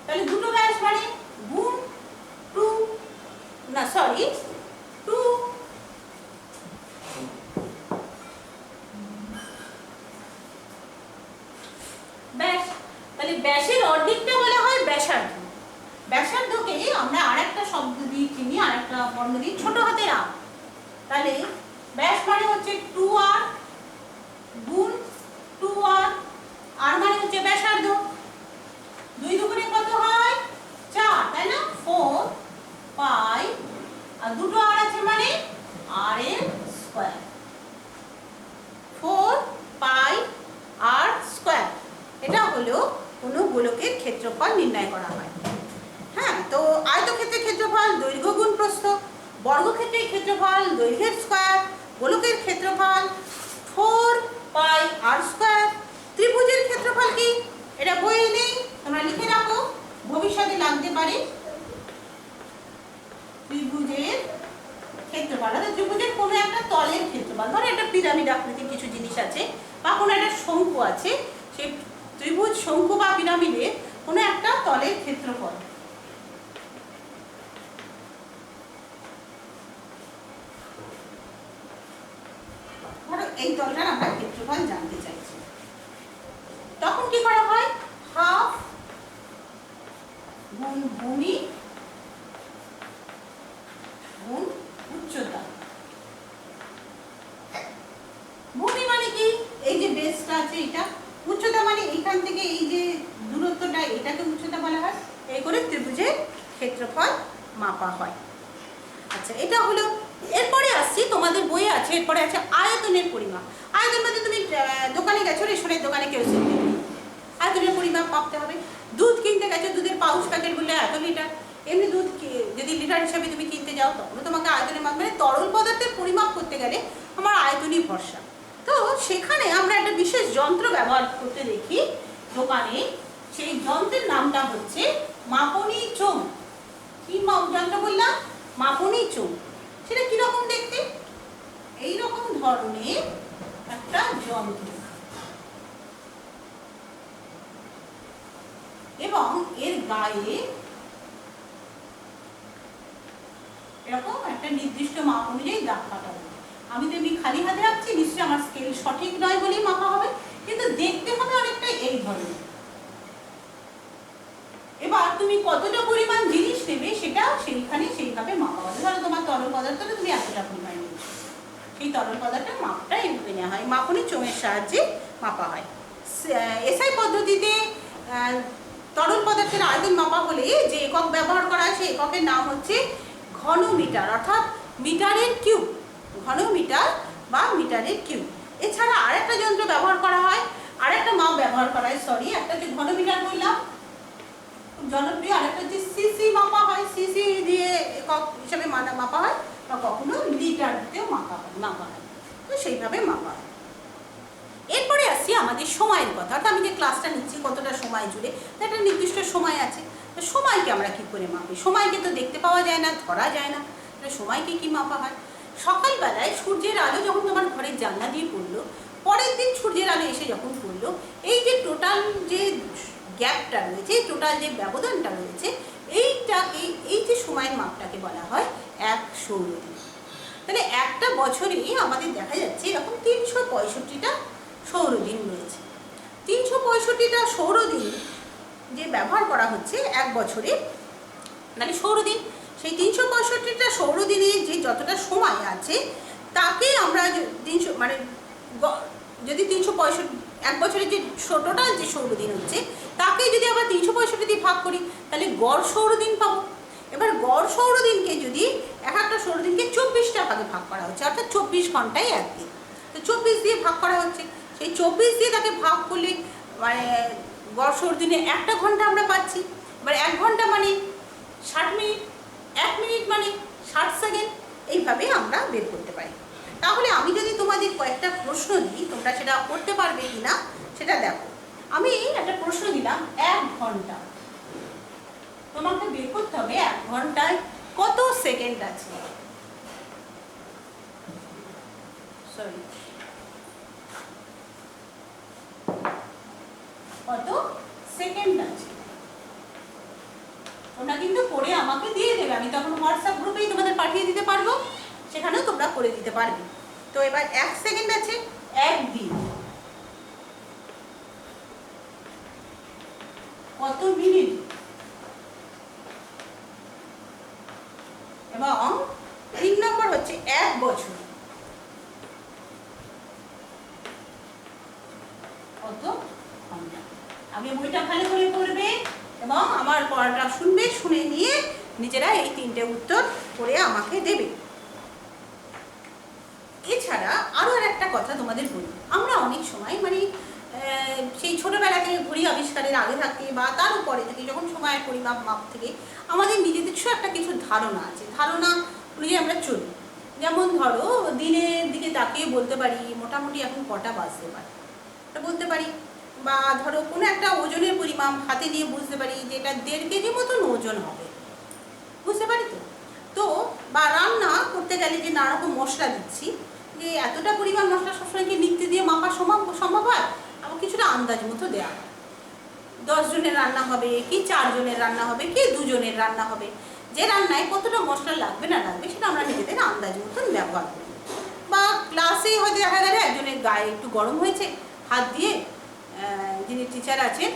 তাহলে দুটো ব্যাস মানে গুণ 2 ব্যাস। তাহলে ব্যাসের অর্ধেকটা বলা হয় ব্যাসার্ধ। ব্যাসার্ধকে আমরা আরেকটা শব্দ দিয়ে চিনি, আরেকটা বর্ণ দিই, ছোট হাতের আ। তাহলে ব্যাস মানে হচ্ছে 2r গুণ 2r, আর মানে হচ্ছে ব্যাসার্ধ। 2 দুগুণে কত হয়? 4, তাই না? 4 পাই, আর দুটো আর আছে মানে r এর স্কয়ার। 4 পাই r স্কয়ার। এটা হলো কোনো গোলকের ক্ষেত্রফল নির্ণয় করা হয়। হ্যাঁ, তো আয়তক্ষেত্রের ক্ষেত্রফল দৈর্ঘ্য গুণ প্রস্থ, বর্গক্ষেত্রের ক্ষেত্রফল দৈর্ঘ্যের স্কয়ার, গোলকের ক্ষেত্রফল 4 পাই r স্কয়ার। ত্রিভুজের ক্ষেত্রফল কি? এটা বইয়ে নেই, তোমরা লিখে রাখো, ভবিষ্যতে লাগতে পারে। ত্রিভুজের ক্ষেত্রফল, ত্রিভুজের কোনো একটা তলের ক্ষেত্রফল, ধরো একটা পিরামিড আকৃতির কিছু জিনিস আছে বা কোনো একটা শঙ্কু আছে, সেই ত্রিভুজ, শঙ্কু বা পিরামিডের কোনো একটা তলের ক্ষেত্রফল। ধরো এই তলটার আমরা ক্ষেত্রফল জানতে চাইছি, তখন কি করা হয়? হাফ গুণ ভূমি গুণ উচ্চতা। ভূমি মানে কি? এই যে বেসটা আছে এটা। উচ্চতা মানে এইখান থেকে এই যে দূরত্বটা, এটাকে উচ্চতা বলা হয়। এই করে ত্রিভুজের ক্ষেত্রফল মাপা হয়। আচ্ছা, এটা হলো। এরপরে আসছি, তোমাদের বইয়ে আছে, এরপরে আছে আয়তনের পরিমাপ। আয়তন মানে তুমি দোকানে গেছো, রেশনের দোকানে কেরোসিন তেল, আয়তনের পরিমাপ মাপতে হবে। দুধ কিনতে গেছো, দুধের পাউচ প্যাকেট বললে এত লিটার। এমনি দুধ যদি লিটার হিসাবে তুমি কিনতে যাও তখন তোমাকে আয়তনের মাপ, মানে তরল পদার্থের পরিমাপ করতে গেলে আমার আয়তনই ভরসা। তো সেখানে আমরা একটা বিশেষ যন্ত্র ব্যবহার করতে দেখি দোকানে। সেই যন্ত্রের নামটা হচ্ছে মাপনী চোঙ। কি যন্ত্র বললাম? মাপনী চোঙ। সেটা কিরকম দেখতে? এইরকম ধরনের একটা যন্ত্র, এবং এর গায়ে এরকম একটা নির্দিষ্ট মাপ অনুযায়ী দাগ কাটা হবে। আমি তো এমনি খালি হাতে রাখছি, নিশ্চয়ই আমার স্কেল সঠিক নয় বলেই মাপা হবে, কিন্তু দেখতে হবে অনেকটা এই ধরনের। এবার তুমি কতটা পরিমাণ জিনিস নেবে সেটা সেইখানে সেইভাবে মাপা হবে। ধরো তোমার তরল পদার্থটা তুমি এতটা পরিমাণ নিচ্ছ, সেই তরল পদার্থের মাপটা এইভাবে নেওয়া হয়, মাপনী চোঙের সাহায্যে মাপা হয়। এসআই পদ্ধতিতে তরল পদার্থের আয়তন মাপা হলে যে একক ব্যবহার করা হয় সেই এককের নাম হচ্ছে ঘনমিটার, অর্থাৎ মিটারের কিউব। ঘনমিটার বা মিটারের কিউব। এছাড়া আরেকটা যন্ত্র ব্যবহার করা হয়, আরেকটা মাপ ব্যবহার করা হয়, একটা হচ্ছে ঘনমিটার বললাম, জনপ্রিয়। আরেকটা হচ্ছে সিসি মাপা হয়, সিসি দিয়ে একক হিসাবে মাপা হয়, বা কখনো লিটার দিতেও মাপা হয়। তো সেইভাবে মাপা হয়। এরপরে আসছি আমাদের সময়ের কথা, অর্থাৎ আমি যে ক্লাসটা নিচ্ছি কতটা সময় জুড়ে, একটা নির্দিষ্ট সময় আছে। তো সময়কে আমরা কী করে মাপি? সময়কে তো দেখতে পাওয়া যায় না, ধরা যায় না, তাহলে সময়কে কী মাপা হয়? সকালবেলায় সূর্যের আলো যখন তোমার ঘরের জানলা দিয়ে পড়লো, পরের দিন সূর্যের আলো এসে যখন পড়লো, এই যে টোটাল যে গ্যাপটা রয়েছে, টোটাল যে ব্যবধানটা রয়েছে, এই যে সময়ের মাপটাকে বলা হয় এক সৌরদিন। তাহলে একটা বছরেই আমাদের দেখা যাচ্ছে এরকম 365টা সৌরদিন রয়েছে। 365টা সৌরদিন যে ব্যবহার করা হচ্ছে এক বছরে, মানে সৌরদিন, সেই 365টা সৌরদিনে যে যতটা সময় আছে তাকে আমরা 300 মানে যদি 365 এক বছরের যে টোটাল যে সৌরদিন হচ্ছে তাকে যদি আবার 365 দিয়ে ভাগ করি তাহলে গড় সৌরদিন পাবো। এবার গড় সৌরদিনকে যদি একটা সৌরদিনকে 24টা ভাগে ভাগ করা হচ্ছে, অর্থাৎ 24 ঘন্টায় একদিন, তো 24 দিয়ে ভাগ করা হচ্ছে, সেই 24 দিয়ে তাকে ভাগ করলে মানে গড় সৌরদিনে 1 ঘন্টা আমরা পাচ্ছি। এবার 1 ঘন্টা মানে 60 মিনিট, 1 মিনিট মানে 60 সেকেন্ড, এইভাবে আমরা বের করতে পারি। তাহলে আমি যদি তোমাদের কয়েকটা প্রশ্ন দিই, তোমরা সেটা করতে পারবে কিনা সেটা দেখো। আমি একটা প্রশ্ন দিলাম, 1 ঘন্টা, তোমাকে বের করতে হবে 1 ঘন্টায় কত সেকেন্ড আছে। সরি, কত সেকেন্ড আছে তোমরা কিন্তু করে আমাকে দিয়ে দেবে, আমি তখন হোয়াটসঅ্যাপ গ্রুপেই তোমাদের পাঠিয়ে দিতে পারবো, সেখানেও তোমরা করে দিতে পারবে। তো এবার 1 সেকেন্ড আছে 1 দিন, কত মিনিট, এবং 3 নম্বর হচ্ছে 1 বছর, কত ঘন্টা। আগে বইটা ভালো করে পড়বে এবং আমার পড়াটা শুনবে, শুনে নিয়ে নিজেরা এই 3টে উত্তর করে আমাকে দেবে। এছাড়া আরও একটা কথা তোমাদের বলি, আমরা অনেক সময় মানে সেই ছোটোবেলা থেকে ঘড়ি আবিষ্কারের আগে থাকে বা তার উপরে থেকে যখন সময়ের পরিমাপ মাপ থেকে আমাদের নিজেদের একটা কিছু ধারণা আছে, ধারণা অনুযায়ী আমরা চলি। যেমন ধরো দিনের দিকে তাকিয়ে বলতে পারি মোটামুটি এখন কটা বাজতে পারে, এটা বলতে পারি। বা ধরো কোনো একটা ওজনের পরিমাপ হাতে নিয়ে বুঝতে পারি যে এটা 1.5 কেজি মতন ওজন হবে, বুঝতে পারি তো। তো বা রান্না করতে গেলে যে নানা রকম মশলা দিচ্ছি, যে এতটা পরিমাণ মশলা সবসময় কি নিত্যে দিয়ে মাপা সম্ভব হয়? আমার কিছুটা আন্দাজ মতো দেওয়া হয়। 10 জনের রান্না হবে কি 4 জনের রান্না হবে কি 2 জনের রান্না হবে, যে রান্নায় কতটা মশলা লাগবে না লাগবে সেটা আমরা নিজেদের আন্দাজ মতন ব্যবহার করি। বা ক্লাসে হয়তো দেখা গেলে একজনের গায়ে একটু গরম হয়েছে, হাত দিয়ে যিনি টিচার আছেন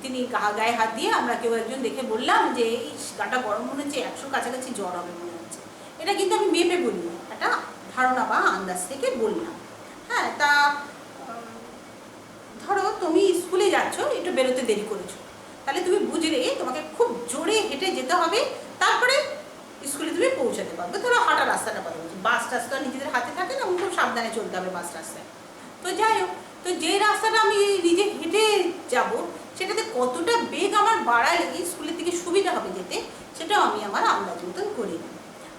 তিনি গায়ে হাত দিয়ে আমরা কেউ একজন দেখে বললাম যে এই গাটা গরম মনে হচ্ছে, 100 কাছাকাছি জ্বর হবে মনে হচ্ছে। এটা কিন্তু আমি মেপে বলি, একটা ধারণা বা আন্দাজ থেকে বললাম। হ্যাঁ, তা ধরো তুমি স্কুলে যাচ্ছ, একটু বেরোতে দেরি করেছো, তাহলে তুমি বুঝলে তোমাকে খুব জোরে হেঁটে যেতে হবে, তারপরে স্কুলে তুমি পৌঁছাতে পারবে। ধরো হাঁটা রাস্তাটা কথা বলছি, বাস টাসটা নিজেদের হাতে থাকে না, খুব সাবধানে চলতে হবে বাস রাস্তায়। তো যাই হোক, তো যে রাস্তাটা আমি নিজে হেঁটে যাব সেটাতে কতটা বেগ আমার বাড়ালে স্কুলের থেকে সুবিধা হবে যেতে, সেটাও আমি আমার আন্দাজ মতন করি।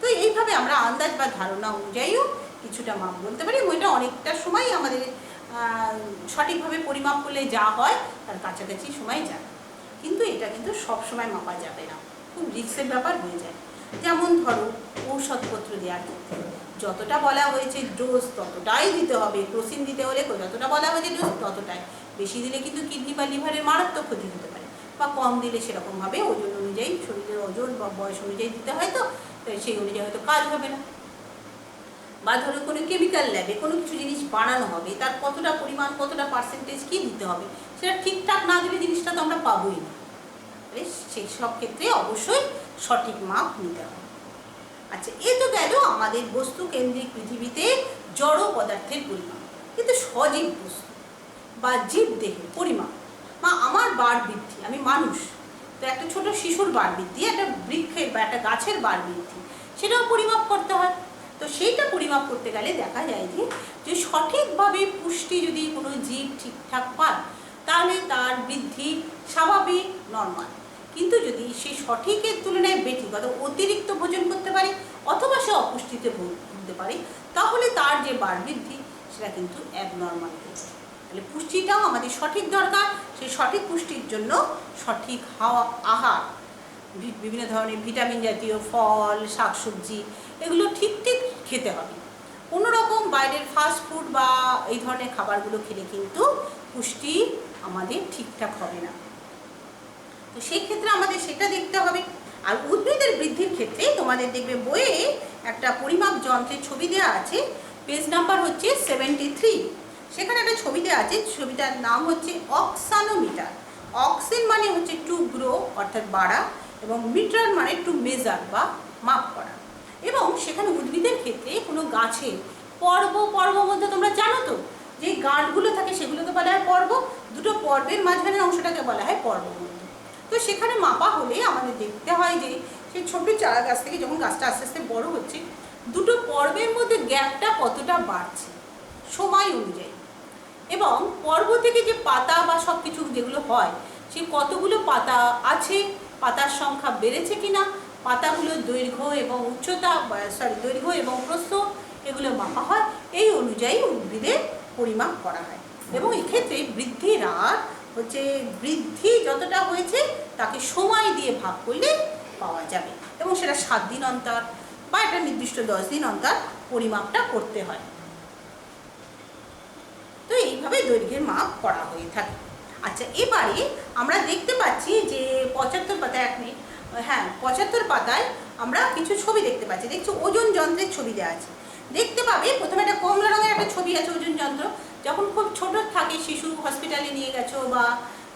তো এইভাবে আমরা আন্দাজ বা ধারণা অনুযায়ীও কিছুটা মাপ বলতে পারি। এটা অনেকটা সময় আমাদের সঠিকভাবে পরিমাপ করলে যা হয় তার কাছাকাছি সময় যায়, কিন্তু এটা কিন্তু সব সময় মাপা যাবে না, খুব রিস্কের ব্যাপার হয়ে যায়। যেমন ধরো ঔষধপত্র দেওয়ার ক্ষেত্রে যতটা বলা হয়েছে ডোজ ততটাই দিতে হবে, ক্লোসিন দিতে হলে যতটা বলা হয়েছে ডোজ ততটাই, বেশি দিলে কিন্তু কিডনি বা লিভারের মারাত্মক ক্ষতি হতে পারে, বা কম দিলে সেরকমভাবে ওজন অনুযায়ী, শরীরের ওজন বা বয়স অনুযায়ী দিতে হয়, তো সেই অনুযায়ী হয়তো কাজ হবে না। বা ধরো কোনো কেমিক্যাল ল্যাবে কোনো কিছু জিনিস বানানো হবে, তার কতটা পরিমাণ কতটা পার্সেন্টেজ কী দিতে হবে সেটা ঠিকঠাক না দিলে জিনিসটা তো আমরা পাবোই না, সেই সব ক্ষেত্রে অবশ্যই সঠিক মাপ নিতে হবে। আচ্ছা, এ তো গেল আমাদের বস্তু কেন্দ্রিক পৃথিবীতে জড় পদার্থের পরিমাপ। কিন্তু সজীব বস্তু বা জীব দেহের পরিমাপ বা আমার বার বৃদ্ধি, আমি মানুষ, তো একটা ছোট শিশুর বার বৃদ্ধি, একটা বৃক্ষের বা একটা গাছের বার বৃদ্ধি, সেটাও পরিমাপ করতে হয়। তো সেইটা পরিমাপ করতে গেলে দেখা যায় যে সঠিকভাবে পুষ্টি যদি কোনো জীব ঠিকঠাক পায় তাহলে তার বৃদ্ধি স্বাভাবিক নর্মাল। কিন্তু যদি সে সঠিকের তুলনায় ব্যক্তিগত অতিরিক্ত ভোজন করতে পারে অথবা সে অপুষ্টিতে ভুগতে পারে, তাহলে তার যে বার বৃদ্ধি সেটা কিন্তু অ্যাবনর্মাল হয়ে যায়। তাহলে পুষ্টিটাও আমাদের সঠিক দরকার, সেই সঠিক পুষ্টির জন্য সঠিক আহার বিভিন্ন ধরনের ভিটামিন জাতীয় ফল, শাকসবজি এগুলো ঠিক ঠিক খেতে হবে। কোনো রকম বাইরের ফাস্ট ফুড বা এই ধরনের খাবারগুলো খেলে কিন্তু পুষ্টি আমাদের ঠিকঠাক হবে না। তো সেই ক্ষেত্রে আমাদের সেটা দেখতে হবে। আর উদ্ভিদের বৃদ্ধির ক্ষেত্রে তোমাদের দেখবে বইয়ে একটা পরিমাপ যন্ত্রের ছবি দেওয়া আছে, পেজ নাম্বার হচ্ছে 73। সেখানে একটা ছবি দেওয়া আছে, ছবিটার নাম হচ্ছে অক্সানোমিটার। অক্সিন মানে হচ্ছে টু গ্রো অর্থাৎ বাড়া, এবং মিটার মানে টু মেজার বা মাপ করা। এবং সেখানে উদ্ভিদের ক্ষেত্রে কোনো গাছের পর্ব মধ্যে তোমরা জানো তো যে গাঁটগুলো থাকে সেগুলোকে বলা হয় পর্ব, দুটো পর্বের মাঝখানের অংশটাকে বলা হয় পর্বমধ্য। তো সেখানে মাপা হলে আমাদের দেখতে হয় যে সেই ছোট চারা গাছ থেকে যখন গাছটা আস্তে আস্তে বড় হচ্ছে, দুটো পর্বের মধ্যে গ্যাপটা কতটা বাড়ছে সময় অনুযায়ী, এবং পর্ব থেকে যে পাতা বা সব কিছু যেগুলো হয় সেই কতগুলো পাতা আছে, পাতার সংখ্যা বেড়েছে কিনা, পাতাগুলোর দৈর্ঘ্য এবং উচ্চতা দৈর্ঘ্য এবং প্রস্থ এগুলো মাপা হয়। এই অনুযায়ী উদ্ভিদের পরিমাপ করা হয়। এবং এক্ষেত্রে বৃদ্ধির হার হচ্ছে বৃদ্ধি যতটা হয়েছে তাকে সময় দিয়ে ভাগ করলে পাওয়া যাবে, এবং সেটা 7 দিন অন্তর বা একটা নির্দিষ্ট 10 দিন অন্তর পরিমাপটা করতে হয়। তো এইভাবে দৈর্ঘ্যের মাপ করা হয়ে থাকে। আচ্ছা, এবারে আমরা দেখতে পাচ্ছি যে 75 পাতায় 1 মিনিট, হ্যাঁ 75 পাতায় আমরা কিছু ছবি দেখতে পাচ্ছি। দেখছো ওজন যন্ত্রের ছবি দেওয়া আছে, দেখতে পাবে প্রথমে একটা কমলা রঙের একটা ছবি আছে ওজন যন্ত্র। যখন খুব ছোট থাকে, শিশু হসপিটালে নিয়ে গেছো বা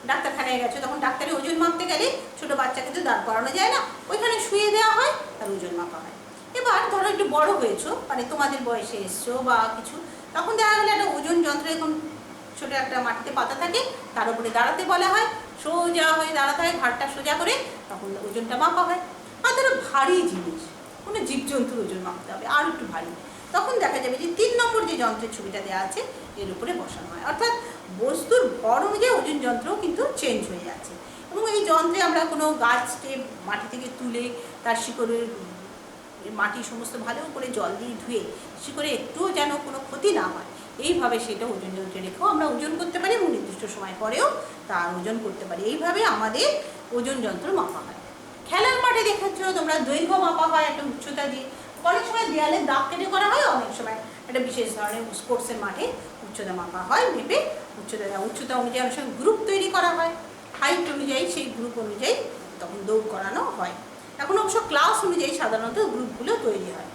ডাক্তারখানায় গেছো, তখন ডাক্তারে ওজন মাপতে গেলে ছোট বাচ্চাকে তো দাঁড় করানো যায় না, ওইখানে শুয়ে দেওয়া হয়, তার ওজন মাপা হয়। এবার ধরো একটু বড় হয়েছো, মানে তোমাদের বয়সে এসছো বা কিছু, তখন দেখা গেলো একটা ওজন যন্ত্র এরকম ছোটো একটা মাটিতে পাতা থাকে, তার উপরে দাঁড়াতে বলা হয়, সোজা হয়ে দাঁড়াতে হয়, ঘাড়টা সোজা করে, তখন ওজনটা মাপা হয়। আর ধরো ভারী জিনিস, কোনো জীবজন্তুর ওজন মাপতে হবে আর একটু ভারী, তখন দেখা যাবে যে 3 নম্বর যে যন্ত্রের ছবিটা দেওয়া আছে এর উপরে বসানো হয়। অর্থাৎ বস্তুর ভর অনুযায়ী ওজন যন্ত্রও কিন্তু চেঞ্জ হয়ে যাচ্ছে। এবং এই যন্ত্রে আমরা কোনো গাছকে মাটি থেকে তুলে তার শিকড়ের মাটি সমস্ত ভালো করে জল দিয়ে ধুয়ে শিকড়ে একটুও যেন কোনো ক্ষতি না হয়, এইভাবে সেটা ওজন যন্ত্রে রেখেও আমরা ওজন করতে পারি এবং নির্দিষ্ট সময় পরেও তার ওজন করতে পারি। এইভাবে আমাদের ওজন যন্ত্র মাপা হয়। খেলার মাঠে দেখেছ তোমরা দৈর্ঘ্য মাপা হয় একটা উচ্চতা দিয়ে, অনেক সময় দেয়ালে দাগ কেটে করা হয়, অনেক সময় একটা বিশেষ ধরনের স্পোর্টসের মাঠে উচ্চতা মাপা হয়, মেপে উচ্চতা অনুযায়ী অনেক সময় গ্রুপ তৈরি করা হয়, হাইট অনুযায়ী সেই গ্রুপ অনুযায়ী তখন দৌড় করানো হয়। এখন অবশ্য ক্লাস অনুযায়ী সাধারণত গ্রুপগুলো তৈরি হয়।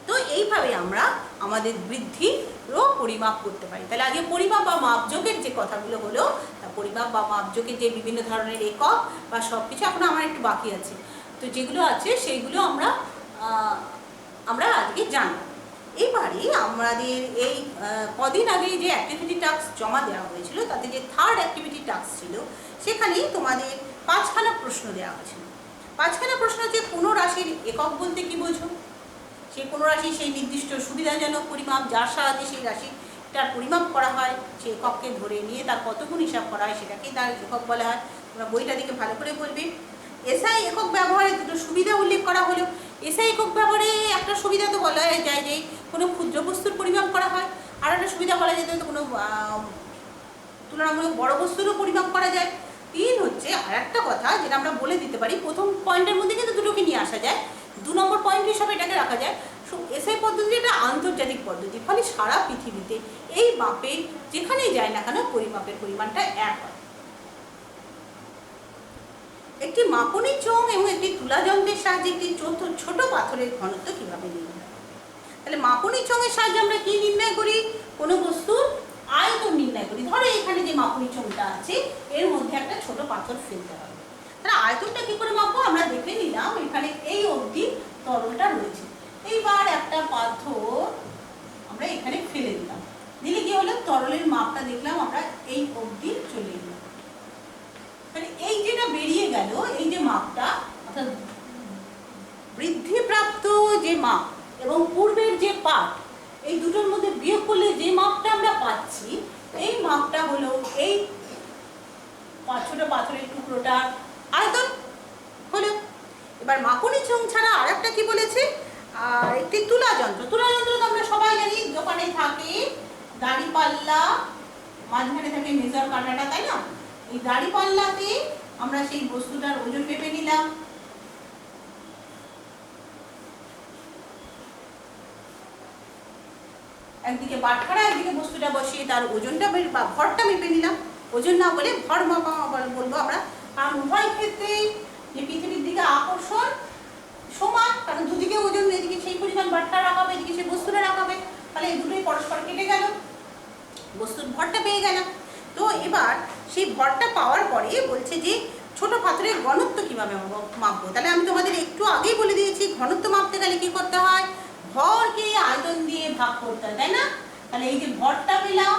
তো এইভাবে আমরা আমাদের বৃদ্ধিরও পরিমাপ করতে পারি। তাহলে আগে পরিমাপ বা মাপযোগের যে কথাগুলো হলো, তা পরিমাপ বা মাপযোগের যে বিভিন্ন ধরনের একক বা সব কিছু এখন আমার একটু বাকি আছে, তো যেগুলো আছে সেইগুলো আমরা আজকে জানব। এবারে আমাদের এই কদিন আগে যে অ্যাক্টিভিটি টাস্ক জমা দেওয়া হয়েছিল, তাতে যে 3rd অ্যাক্টিভিটি টাস্ক ছিল, সেখানেই তোমাদের 5খানা প্রশ্ন দেওয়া হয়েছিল। 5খানা প্রশ্ন হচ্ছে কোনো রাশির একক বলতে কি বোঝো, সেই কোনো রাশি সেই নির্দিষ্ট সুবিধাজনক পরিমাপ যার সাহায্যে সেই রাশিটার পরিমাপ করা হয়, সেই একককে ধরে নিয়ে তার কত গুণ হিসাব করা হয় সেটাকেই তার একক বলা হয়। তোমরা বইটা দিকে ভালো করে বলবে। এসআই একক ব্যবহারে দুটো সুবিধা উল্লেখ করা হলো। এসআই একক ব্যবহারে একটা সুবিধা তো বলা যায় যে কোনো ক্ষুদ্র বস্তুর পরিমাপ করা হয়, আর একটা সুবিধা বলা যেত কোনো তুলনামূলক বড় বস্তুরও পরিমাপ করা যায়। 3 হচ্ছে আর একটা কথা যেটা আমরা বলে দিতে পারি, প্রথম পয়েন্টের মধ্যে কিন্তু দুটোকে নিয়ে আসা যায়, 2 নম্বর পয়েন্ট হিসাবে এটাকে রাখা যায়। এসআই পদ্ধতি এটা আন্তর্জাতিক পদ্ধতি, ফলে সারা পৃথিবীতে এই মাপে যেখানেই যায় না কেন পরিমাপের পরিমাণটা এক হয়। একটি মাপনী চোঙ এবং একটি তুলা যন্ত্রের সাহায্যে একটি ছোট পাথরের ঘনত্ব কিভাবে নির্ণয় হয়। তাহলে মাপনী চোঙের সাহায্যে আমরা কি নির্ণয় করি, কোনো বস্তুর আয়তন নির্ণয় করি। ধরো এখানে যে মাপনী চোঙটা আছে এর মধ্যে একটা ছোট পাথর ফেলতে হবে, তাহলে আয়তনটা কি করে মাপবো, আমরা দেখে নিলাম এখানে এই অবধি তরলটা রয়েছে। এইবার একটা পাথর আমরা এখানে ফেলে দিলাম, দিলে কি হলো, তরলের মাপটা দেখলাম আমরা এই অবধি চলে এলাম। তাহলে এই যেটা বেরিয়ে গেল, এই যে মাপটা, অর্থাৎ বৃদ্ধিপ্রাপ্ত যে মাপ এবং পূর্বের যে পাঠ, এই দুটোর মধ্যে বিয়োগ করলে যে মাপটা আমরা পাচ্ছি, এই মাপটা হলো এই ছোট পাথরের টুকরোটার আয়তন হলো। এবার মাপনী চোঙ ছাড়া আর একটা কি বলেছে, আর একটি তুলা যন্ত্র। তুলা যন্ত্র তো আমরা সবাই জানি, দোকানে থাকে দাড়ি পাল্লা, মাঝখানে থাকে মেজার কাঁটাটা, তাই না? এই দাড়ি পাল্লাতে আমরা সেই বস্তুটার ওজন মেপে নিলাম। একদিকে বাটখারা, একদিকে বস্তুটা বসিয়ে তার ওজনটা বা ভরটা মেপে নিলাম। ওজন না বলে ভর মাপা বলবো আমরা, কারণ উভয় ক্ষেত্রেই যে পৃথিবীর দিকে আকর্ষণ সমান, কারণ দুদিকে ওজন, এদিকে সেই পরিমাণ বাটখারা রাখাবে, এদিকে সেই বস্তুটা রাখাবে, তাহলে এই দুটোই পরস্পর কেটে গেল, বস্তুর ভরটা পেয়ে গেলাম। তো এবার সেই ভরটা পাওয়ার পরে বলছে যে ছোট পাথরের ঘনত্ব কিভাবে মাপবো। তাহলে আমি তোমাদের একটু আগেই বলে দিয়েছি, ঘনত্ব মাপতে গেলে কি করতে হয়, ভরকে আয়তন দিয়ে ভাগ করতে হয়, তাই না? তাহলে এই যে ভরটা পেলাম,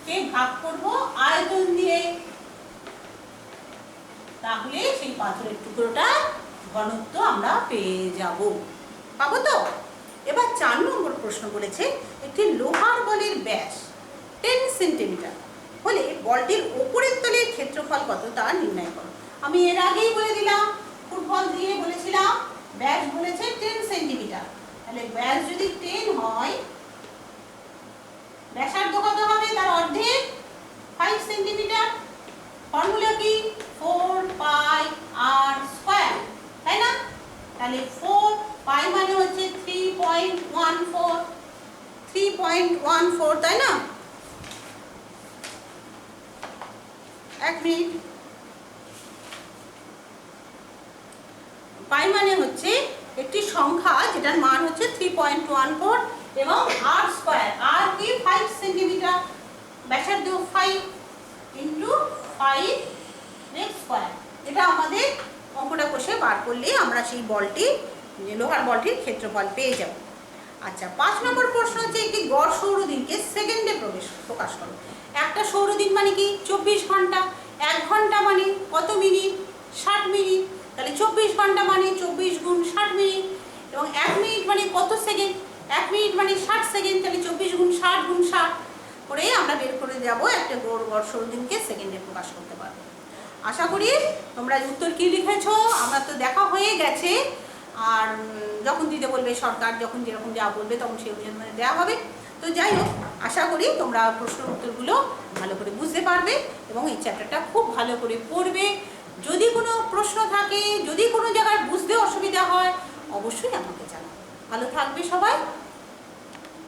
কে ভাগ করব আয়তন দিয়ে, তাহলে সেই পাথরের টুকরোটা ঘনত্ব আমরা পেয়ে যাব। পাবো তো? এবার 4 নম্বর প্রশ্ন বলেছে, একটি লোহার বলের ব্যাস 10 সেন্টিমিটার হলে বলটির ওপরের তলের ক্ষেত্রফল কত তা নির্ণয় করো। আমি এর আগেই বলে দিলাম, ফুটবল দিয়ে বলেছিলাম ব্যাস বলেছে 10 সেন্টিমিটার, তাহলে ব্যাস যদি 10 হয়, ব্যাসার্ধ কত হবে, তার অর্ধেক 5 সেন্টিমিটার। ফর্মুলা কি, 4 পাই আর স্কয়ার, তাই না? তাহলে 4 পাই মানে হচ্ছে 3.14, তাই না? এক মিনিট, পাই মানে হচ্ছে একটি সংখ্যা যেটার মান হচ্ছে 3.14 এবং আর স্কয়ার, আর কি 5 সেন্টিমিটার, ব্যাসার্ধ 5 ইন্টু 5 স্কয়ার। এটা আমাদের অঙ্কটা কষে বার করলে আমরা সেই বলটি, লোহার বলটির ক্ষেত্রফল পেয়ে যাব। আচ্ছা, 5 নম্বর প্রশ্ন হচ্ছে, একটি গড় সৌরদিনকে সেকেন্ডে প্রকাশ করো। একটা সৌরদিন মানে কি, 24 ঘন্টা। 1 ঘন্টা মানে কত মিনিট, 60 মিনিট। তাহলে 24 ঘন্টা মানে 24 গুণ 60 মিনিট, এবং 1 মিনিট মানে কত সেকেন্ড, 1 মিনিট মানে 60 সেকেন্ড। তাহলে 24 গুণ 60 গুণ 60 করে আমরা বের করে যাব একটা গড় সৌরদিনকে সেকেন্ডে প্রকাশ করতে পারবো। আশা করি তোমরা উত্তর কি লিখেছো আমরা তো দেখা হয়ে গেছে, আর যখন দিতে বলবে সরকার, যখন যেরকম যা বলবে তখন সেই অনুযায়ী দেওয়া হবে। তো যাই হোক, আশা করি তোমরা প্রশ্নের উত্তরগুলো ভালো করে বুঝতে পারবে এবং এই চ্যাপ্টারটা খুব ভালো করে পড়বে। যদি কোনো প্রশ্ন থাকে, যদি কোনো জায়গায় বুঝতে অসুবিধা হয়, অবশ্যই আমাকে জানাবে। ভালো থাকবে সবাই।